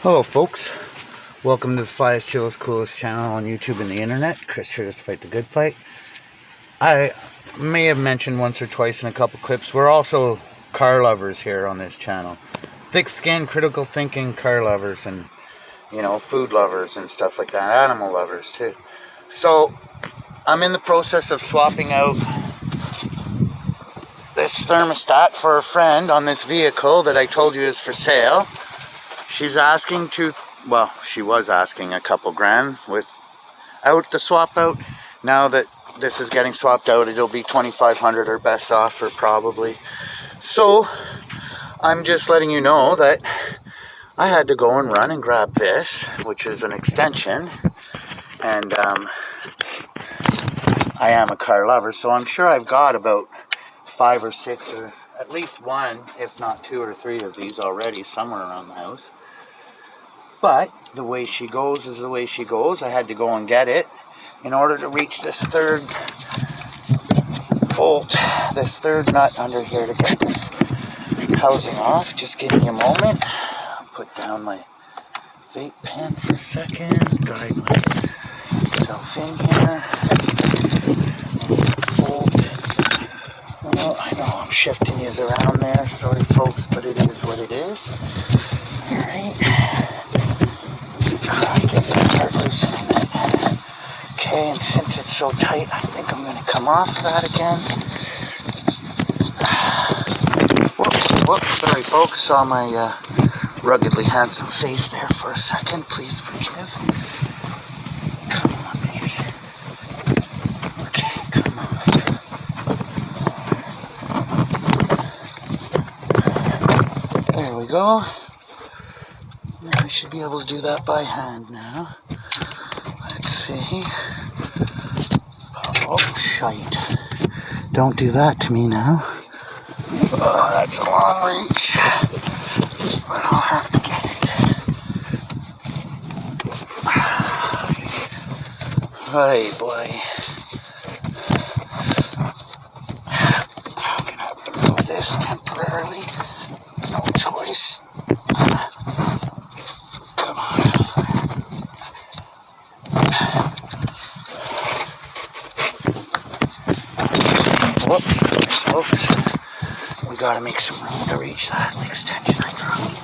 Hello folks, welcome to the Flyest, Chillest, Coolest channel on YouTube and the internet. Chris here to fight the good fight. I may have mentioned once or twice in a couple clips, we're also car lovers here on this channel. Thick-skinned, critical thinking car lovers and, food lovers and stuff like that. Animal lovers too. So, I'm in the process of swapping out this thermostat for a friend on this vehicle that I told you is for sale. She's asking she was asking a couple grand without the swap out. Now that this is getting swapped out, it'll be $2,500 or best offer probably. So I'm just letting you know that I had to go and run and grab this, which is an extension. And I am a car lover, so I'm sure I've got about 5 or 6 or at least one, if not 2 or 3 of these already somewhere around the house. But the way she goes is the way she goes. I had to go and get it in order to reach this third bolt, this third nut under here to get this housing off. Just give me a moment. I'll put down my vape pen for a second, guide myself in here. Bolt. Well, I know I'm shifting you around there. Sorry folks, but it is what it is. Alright. Get that part loosening it. Okay, and since it's so tight, I think I'm going to come off of that again. Whoops, sorry folks, saw my ruggedly handsome face there for a second. Please forgive. Come on, baby. Okay, come on. There we go. I should be able to do that by hand now. Let's see. Oh, shite. Don't do that to me now. Oh, that's a long reach. But I'll have to get it. Hey, boy. I'm gonna have to move this temporarily. No choice. Come on. Whoops, folks. We gotta make some room to reach that extension I dropped.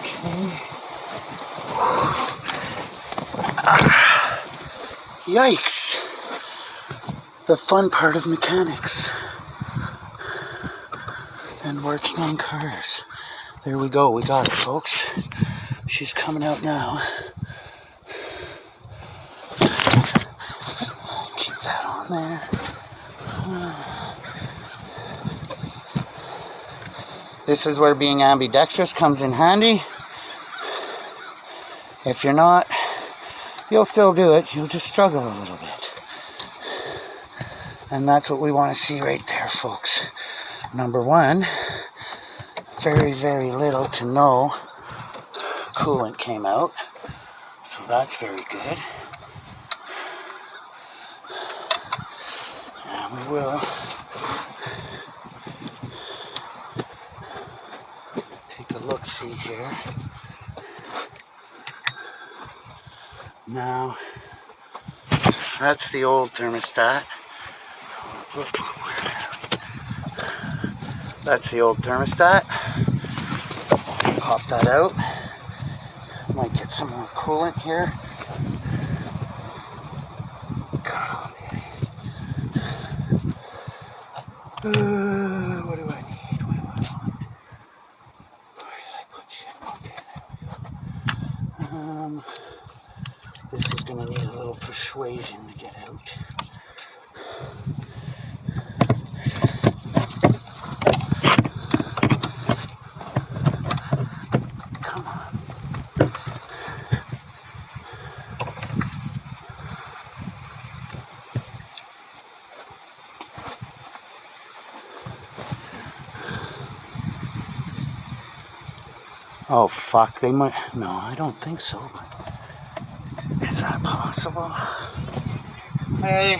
Okay. Yikes. The fun part of mechanics and working on cars. There we go. We got it, folks. She's coming out now. Keep that on there. This is where being ambidextrous comes in handy. If you're not, you'll still do it. You'll just struggle a little bit. And that's what we want to see right there, folks. Number one, very, very little to no coolant came out. So that's very good. And we will take a look-see here. Now, that's the old thermostat. That's the old thermostat. Pop that out. Might get some more coolant here. Come on, baby. What do I need? What do I want? Where did I put shit? Okay, there we go. This is going to need a little persuasion to get out. Come on. Oh, fuck. They might... No, I don't think so. Is that possible? Hey.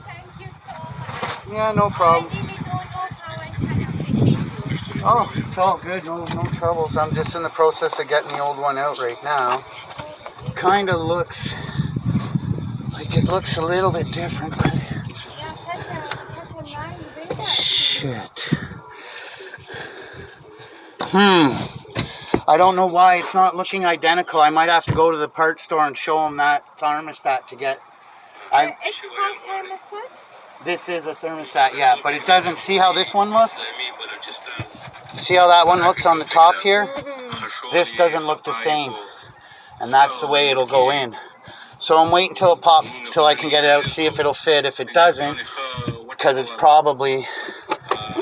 Thank you so much. Yeah, no problem. I really don't know how I can appreciate you. Oh, it's all good. No troubles. I'm just in the process of getting the old one out right now. Kind of looks like it looks a little bit different, but Yeah, such a nice vehicle. shit. I don't know why it's not looking identical. I might have to go to the parts store and show them that thermostat to get. It's called thermostat? This is a thermostat, yeah, but it doesn't. See how this one looks? See how that one looks on the top here? This doesn't look the same, and that's the way it'll go in. So I'm waiting till it pops, till I can get it out, see if it'll fit. If it doesn't, because it's probably...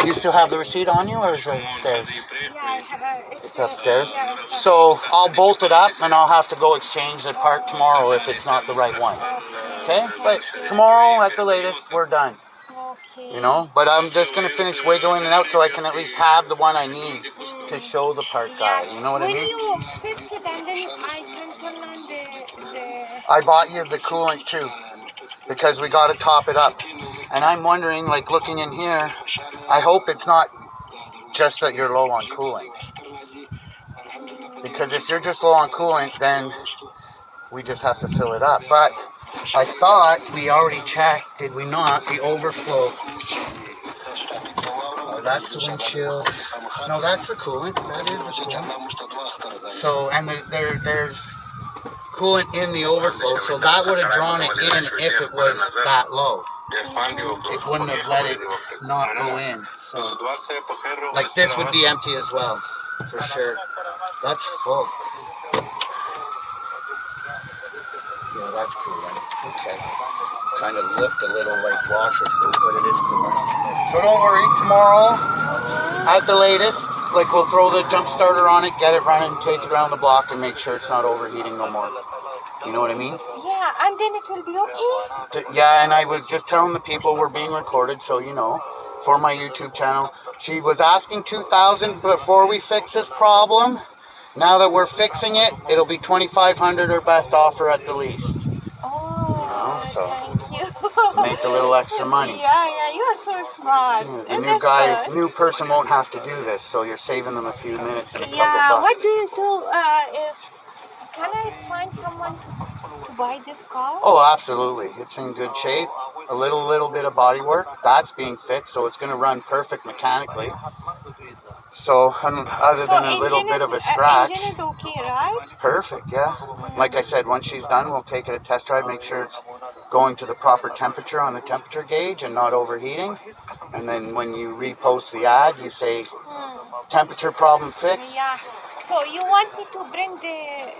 You still have the receipt on you, or is it upstairs? Yeah, I have it's upstairs. So I'll bolt it up, and I'll have to go exchange the part tomorrow if it's not the right one. Okay? But tomorrow, at the latest, we're done. Okay. You know? But I'm just going to finish wiggling it out so I can at least have the one I need to show the part guy. You know what I mean? When you fix it, and then I can turn on the... I bought you the coolant, too, because we got to top it up. And I'm wondering, like, looking in here, I hope it's not just that you're low on coolant. Because if you're just low on coolant, then we just have to fill it up. But I thought we already checked, did we not, the overflow. Oh, that's the windshield. No, that's the coolant. That is the coolant. So, and there's coolant in the overflow, so that would have drawn it in if it was that low. It wouldn't have let it not go in. So, like this would be empty as well, for sure. That's full. Yeah, that's coolant. Okay. Kind of looked a little like washer fluid, but it is coolant. So don't worry, tomorrow, at the latest, like we'll throw the jump starter on it, get it running, take it around the block, and make sure it's not overheating no more. You know what I mean? Yeah, and then it will be okay? Yeah, and I was just telling the people we're being recorded, so you know, for my YouTube channel. She was asking $2,000 before we fix this problem. Now that we're fixing it, it'll be $2,500 or best offer at the least. Oh, so thank you. Make a little extra money. Yeah, you are so smart. Yeah, the new person won't have to do this, so you're saving them a few minutes and a couple bucks. What do you do? Can I find someone to buy this car? Oh, absolutely. It's in good shape. A little bit of body work. That's being fixed, so it's going to run perfect mechanically. So, other than a little bit of a scratch. Engine is okay, right? Perfect, yeah. Like I said, once she's done, we'll take it a test drive, make sure it's going to the proper temperature on the temperature gauge and not overheating. And then when you repost the ad, you say, temperature problem fixed. Yeah. So you want me to bring the...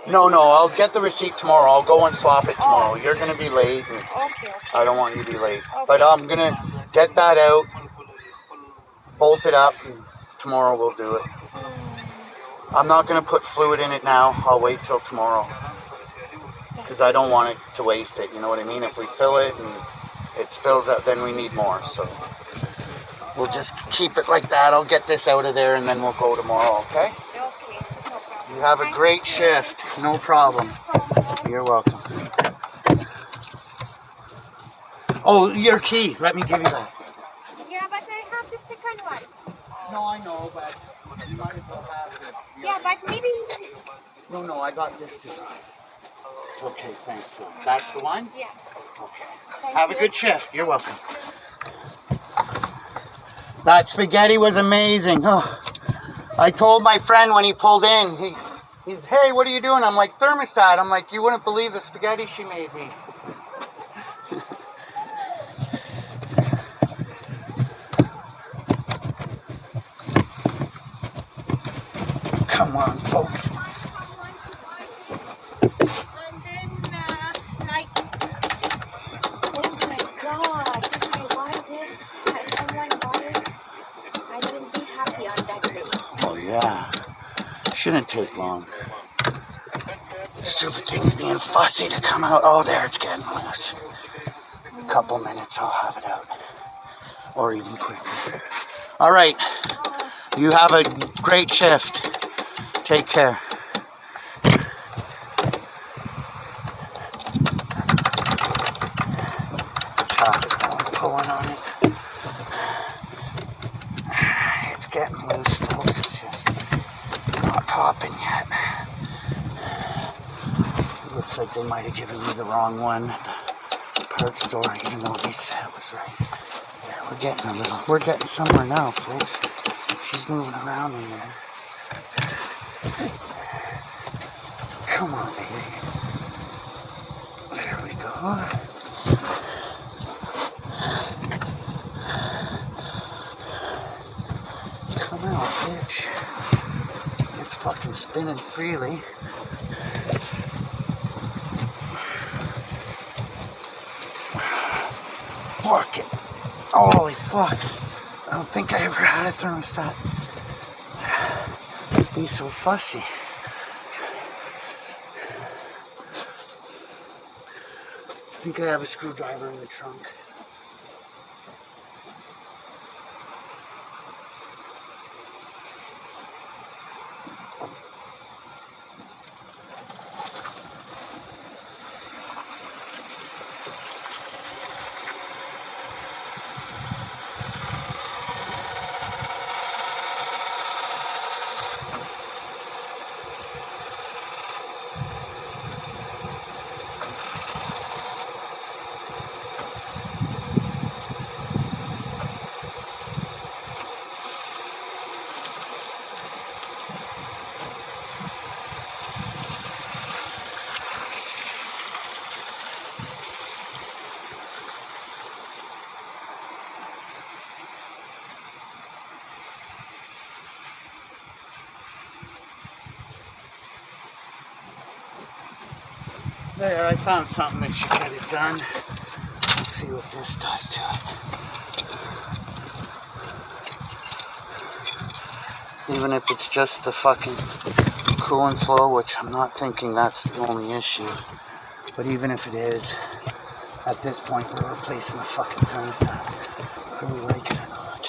No, I'll get the receipt tomorrow. I'll go and swap it tomorrow. You're going to be late. And okay. I don't want you to be late. Okay. But I'm going to get that out, bolt it up, and tomorrow we'll do it. I'm not going to put fluid in it now. I'll wait till tomorrow. Because I don't want it to waste it. You know what I mean? If we fill it and it spills out, then we need more. So we'll just keep it like that. I'll get this out of there and then we'll go tomorrow, okay? You have a great shift. No problem. You're welcome. Oh, your key. Let me give you that. Yeah, but I have the second one. No, I know, but you might as well have it. Yeah, but maybe... No, I got this to drive. It's okay, thanks. That's the one? Yes. Okay. Have a good shift. You're welcome. That spaghetti was amazing. Oh. I told my friend when he pulled in, he's, hey, what are you doing? I'm like, thermostat. I'm like, you wouldn't believe the spaghetti she made me. Come on, folks. And then, like, oh my God, if I buy this, if someone buy it, I will be happy on that day. Oh, yeah. Shouldn't take long. Stupid thing's being fussy to come out. Oh, there, it's getting loose. A couple minutes, I'll have it out. Or even quicker. All right. You have a great shift. Take care. Top it down, pulling on it. It's getting loose, folks. open yet. It looks like they might have given me the wrong one at the parts store, even though they said it was right. There, we're getting somewhere now, folks. She's moving around in there. Come on, baby. There we go. Come out, bitch. It's fucking spinning freely. Fuck it. Holy fuck. I don't think I ever had a thermostat be so fussy. I think I have a screwdriver in the trunk. There, I found something that should get it done. Let's see what this does to it. Even if it's just the fucking coolant flow, which I'm not thinking that's the only issue. But even if it is, at this point we're replacing the fucking thermostat, whether we like it or not.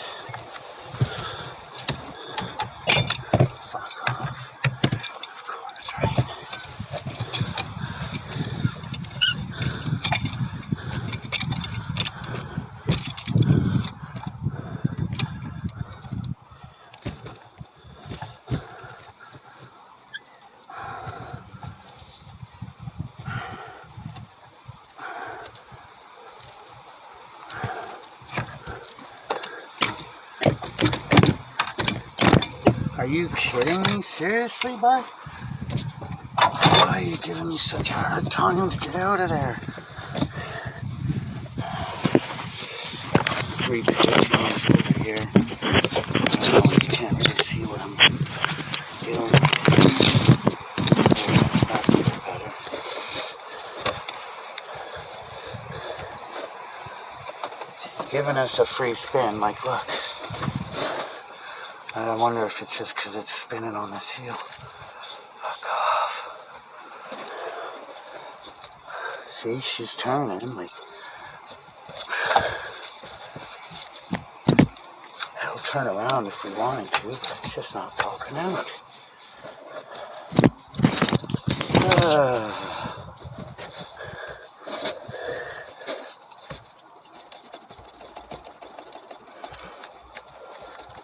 Fuck off. Of course, right? Are you kidding me? Seriously, bud? Why are you giving me such a hard time to get out of there? Read the pictures over here. I don't know, you can't really see what I'm dealing with. That's a bit better. She's giving us a free spin, like, look. I wonder if it's just because it's spinning on this heel. Fuck off. See, she's turning, like. It'll turn around if we wanted to, but it's just not popping out.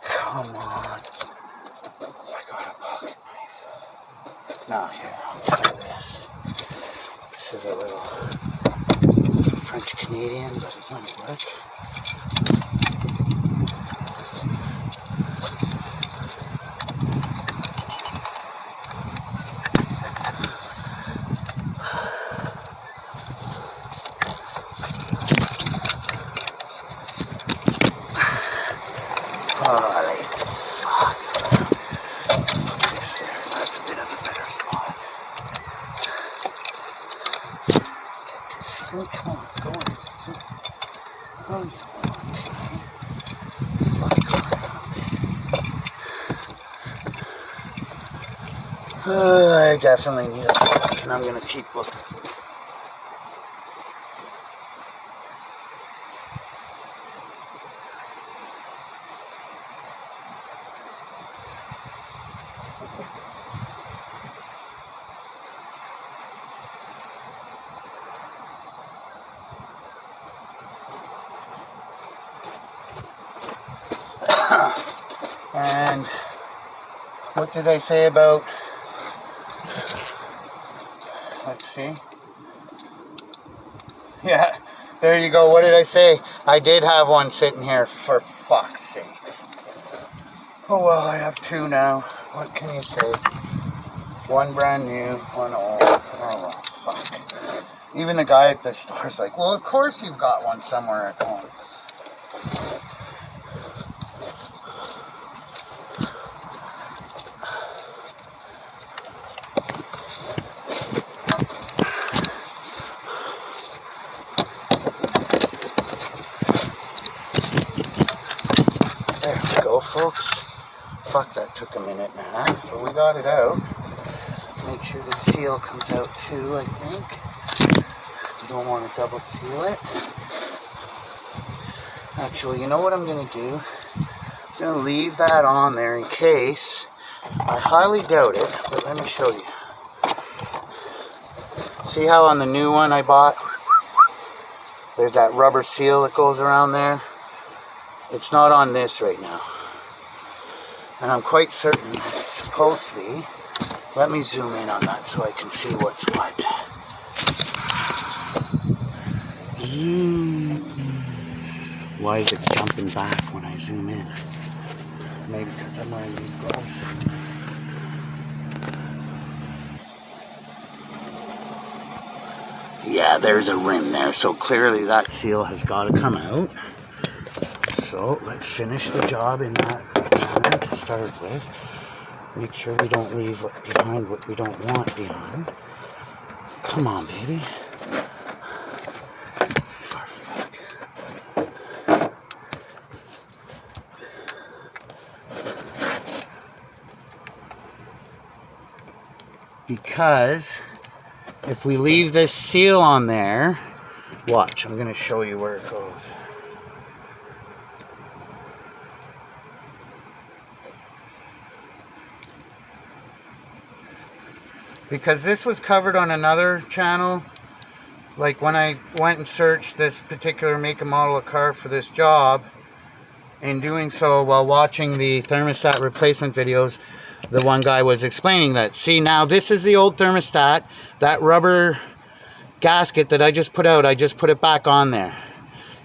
Come on. I got a pocket knife. Now here, I'll try this. This is a little French Canadian, but it might work. Holy fuck. Put this there. That's a bit of a better spot. Get this in. Come on, go in. Oh, you don't want to, eh? Fuck around. I definitely need a fork, and I'm going to keep looking for it. And what did I say about Let's see. Yeah, there you go. What did I say? I did have one sitting here, for fuck's sakes. Oh well, I have two now. What can you say? One brand new, one old. Oh well, fuck. Even the guy at the store's like, well, of course you've got one somewhere at home. There we go, folks. Fuck, that took a minute and a half, but we got it out. Make sure the seal comes out too, I think. You don't want to double seal it. Actually, you know what I'm going to do? I'm going to leave that on there in case. I highly doubt it, but let me show you. See how on the new one I bought, there's that rubber seal that goes around there? It's not on this right now. And I'm quite certain it's supposed to be. Let me zoom in on that so I can see what's what. Why is it jumping back when I zoom in? Maybe because I'm wearing these gloves. Yeah, there's a rim there, so clearly that seal has got to come out. So let's finish the job in that manner to start with. Make sure we don't leave behind what we don't want behind. Come on, baby. For fuck. Because if we leave this seal on there, watch, I'm going to show you where it goes. Because this was covered on another channel, like when I went and searched this particular make and model of car for this job, in doing so while watching the thermostat replacement videos, the one guy was explaining that, see, now this is the old thermostat, that rubber gasket that I just put out, I just put it back on there.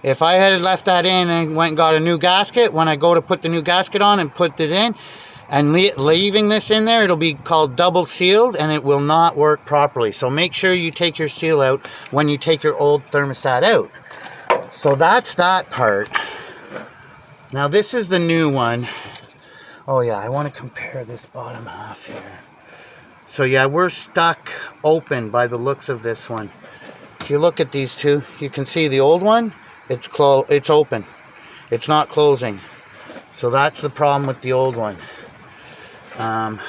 If I had left that in and went and got a new gasket, when I go to put the new gasket on and put it in, and leaving this in there, it'll be called double sealed and it will not work properly. So make sure you take your seal out when you take your old thermostat out. So that's that part. Now this is the new one. Oh yeah, I want to compare this bottom half here. So yeah, we're stuck open by the looks of this one. If you look at these two, you can see the old one, it's open. It's not closing. So that's the problem with the old one. I'm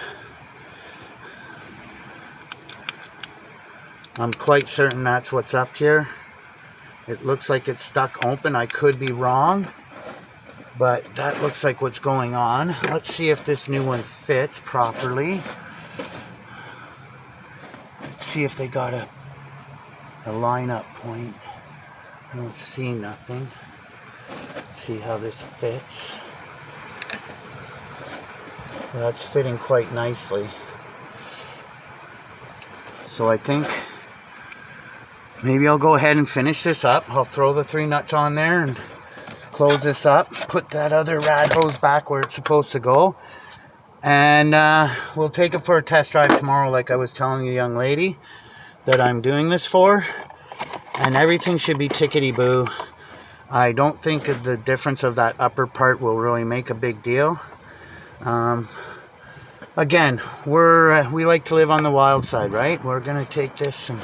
quite certain that's what's up here. It looks like it's stuck open. I could be wrong, but that looks like what's going on. Let's see if this new one fits properly. Let's see if they got a line-up point. I don't see nothing. Let's see how this fits. That's fitting quite nicely. So I think maybe I'll go ahead and finish this up. I'll throw the 3 nuts on there and close this up. Put that other rad hose back where it's supposed to go. And we'll take it for a test drive tomorrow, like I was telling the young lady that I'm doing this for. And everything should be tickety-boo. I don't think the difference of that upper part will really make a big deal. Again, we like to live on the wild side, right? We're gonna take this and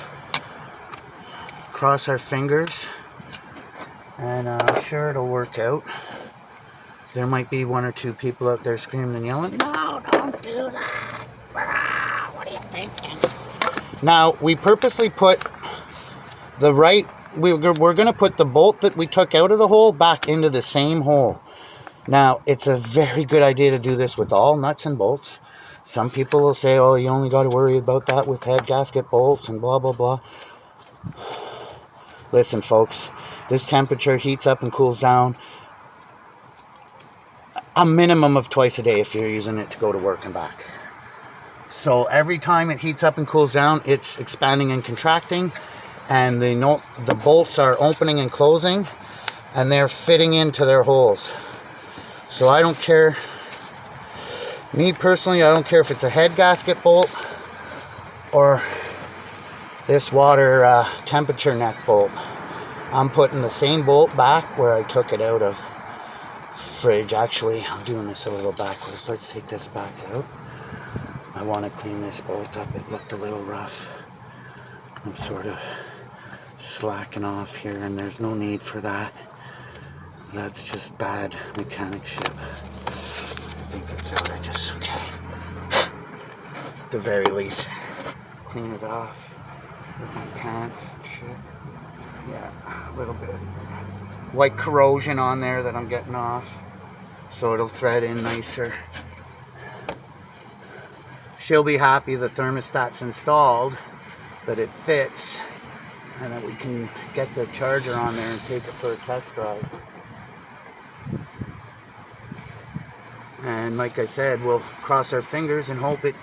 cross our fingers, and I'm sure it'll work out. There might be 1 or 2 people out there screaming and yelling, "No, don't do that! What are you thinking?" Now, we purposely put we're gonna put the bolt that we took out of the hole back into the same hole. Now, it's a very good idea to do this with all nuts and bolts. Some people will say, oh, you only got to worry about that with head gasket bolts and blah, blah, blah. Listen, folks, this temperature heats up and cools down a minimum of twice a day if you're using it to go to work and back. So every time it heats up and cools down, it's expanding and contracting, and the bolts are opening and closing, and they're fitting into their holes. So I don't care, me personally, I don't care if it's a head gasket bolt or this water temperature neck bolt. I'm putting the same bolt back where I took it out of fridge. Actually, I'm doing this a little backwards. Let's take this back out. I want to clean this bolt up. It looked a little rough. I'm sort of slacking off here, and there's no need for that. That's just bad mechanicship. I think it's out. Okay. At the very least, clean it off with my pants and shit. Yeah, a little bit of white corrosion on there that I'm getting off, so it'll thread in nicer. She'll be happy the thermostat's installed, that it fits, and that we can get the charger on there and take it for a test drive. And like I said, we'll cross our fingers and hope it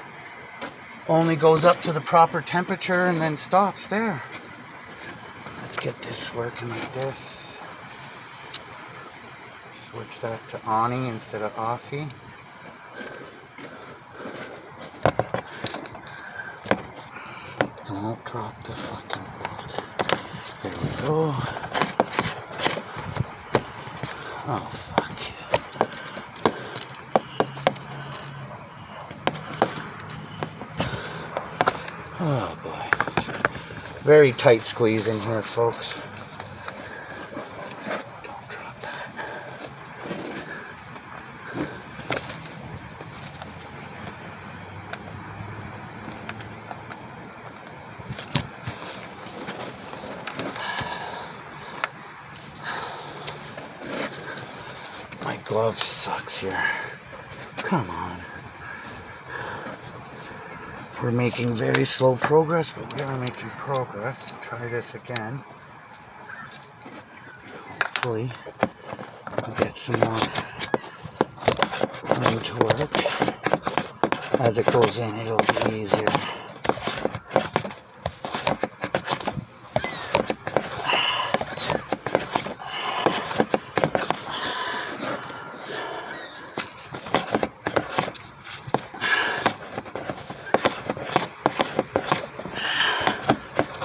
only goes up to the proper temperature and then stops there. Let's get this working like this. Switch that to Ani instead of Offie. Don't drop the fucking bolt. There we go. Oh, fuck. Oh, boy. It's a very tight squeeze in here, folks. Don't drop that. My glove sucks here. Come on. We're making very slow progress, but we are making progress. Try this again. Hopefully, we'll get some more room to work. As it goes in, it'll be easier.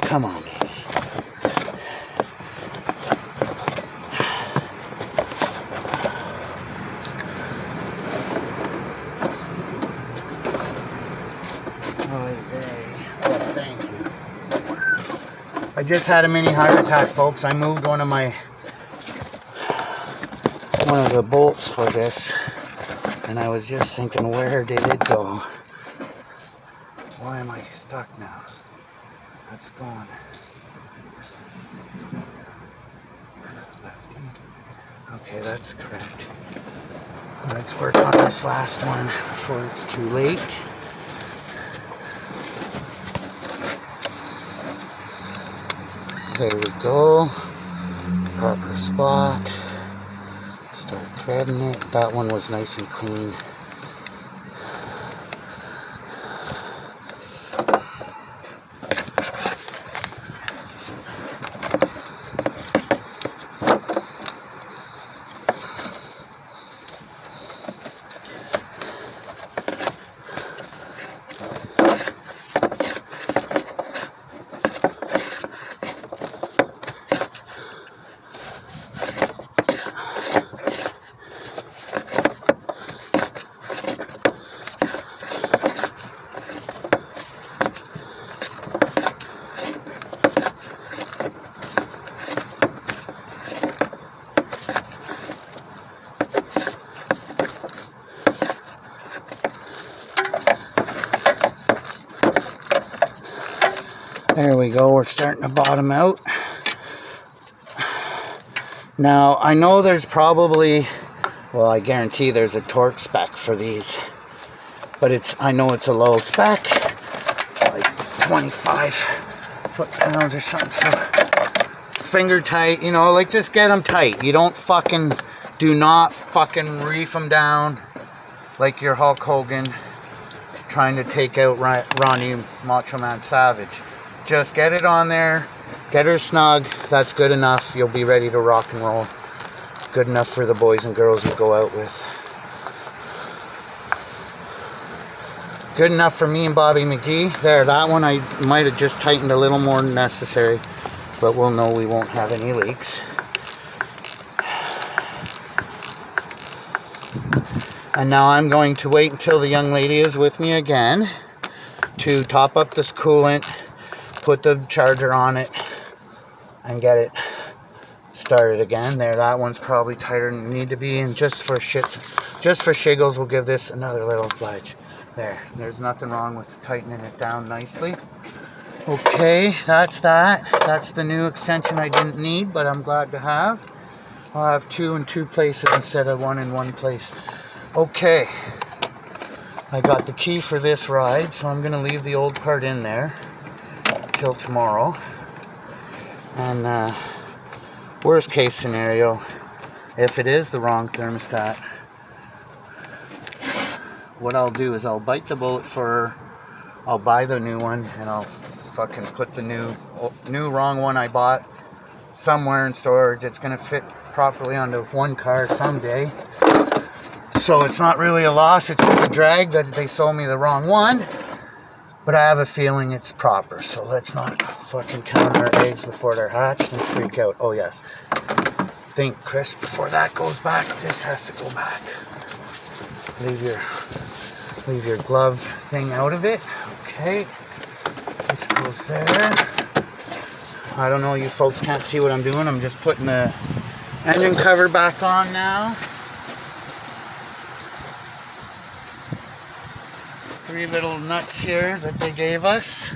Come on, baby. Oh, thank you. I just had a mini heart attack, folks. I moved one of the bolts for this, and I was just thinking, where did it go? Why am I stuck now? That's gone. Lefty. Okay, that's correct. Let's work on this last one before it's too late. There we go. Proper spot. Start threading it. That one was nice and clean. There we go, we're starting to bottom out. Now, I know there's probably, well, I guarantee there's a torque spec for these, but I know it's a low spec, like 25 foot-pounds or something, so finger tight, you know, like just get them tight. You don't do not fucking reef them down like you're Hulk Hogan. trying to take out Ronnie Macho Man Savage. Just get it on there, get her snug, that's good enough. You'll be ready to rock and roll. Good enough for the boys and girls you go out with. Good enough for me and Bobby McGee. There, that one I might have just tightened a little more than necessary, but we'll know we won't have any leaks. And now I'm going to wait until the young lady is with me again to top up this coolant, put the charger on it, and get it started again. There, that one's probably tighter than it need to be, and just for shiggles, we'll give this another little budge. There's nothing wrong with tightening it down nicely. Okay, that's that. That's the new extension I didn't need, but I'm glad to have. I'll have 2 in 2 places instead of 1 in 1 place. Okay, I got the key for this ride, so I'm gonna leave the old part in there till tomorrow. And worst case scenario, if it is the wrong thermostat, what I'll do is I'll bite the bullet for her. I'll buy the new one, and I'll fucking put the new wrong one I bought somewhere in storage. It's gonna fit properly onto one car someday. So it's not really a loss, it's just a drag that they sold me the wrong one. But I have a feeling it's proper, so let's not fucking count our eggs before they're hatched and freak out. Oh yes, think, Chris, before that goes back, this has to go back. Leave your glove thing out of it. Okay, this goes there. I don't know, you folks can't see what I'm doing. I'm just putting the engine cover back on now. 3 little nuts here that they gave us.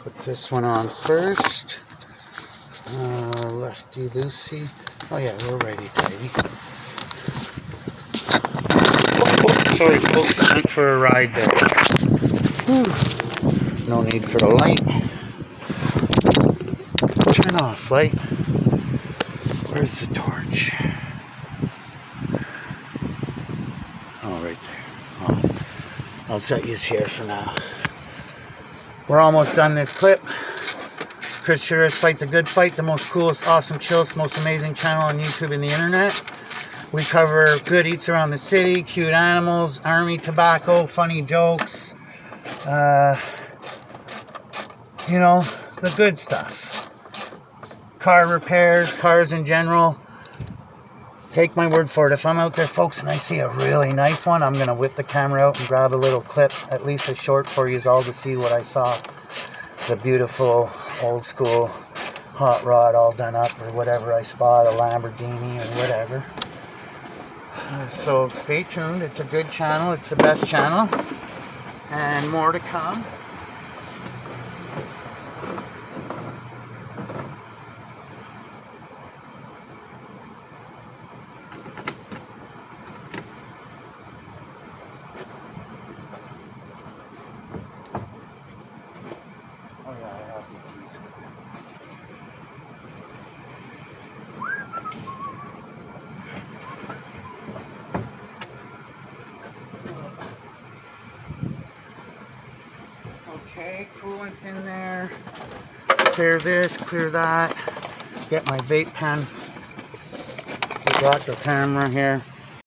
Put this one on first. Lefty loosey. Oh yeah, we're ready, baby. Sorry folks, I went for a ride there. Whew. No need for the light. Turn off light. Where's the torch? Oh, right there. Oh, I'll set you here for now. We're almost done this clip. Chris Chira's Fight the Good Fight, the most coolest, awesome, chillest, most amazing channel on YouTube and the internet. We cover good eats around the city, cute animals, army tobacco, funny jokes, you know, the good stuff. Car repairs, cars in general. Take my word for it. If I'm out there, folks, and I see a really nice one, I'm going to whip the camera out and grab a little clip, at least a short for you all to see what I saw. The beautiful, old school hot rod all done up or whatever I spot, a Lamborghini or whatever. So stay tuned. It's a good channel. It's the best channel. And more to come. Oh yeah, I have the keys. Okay, coolant's in there. Clear this, clear that. Get my vape pen. We got the camera here.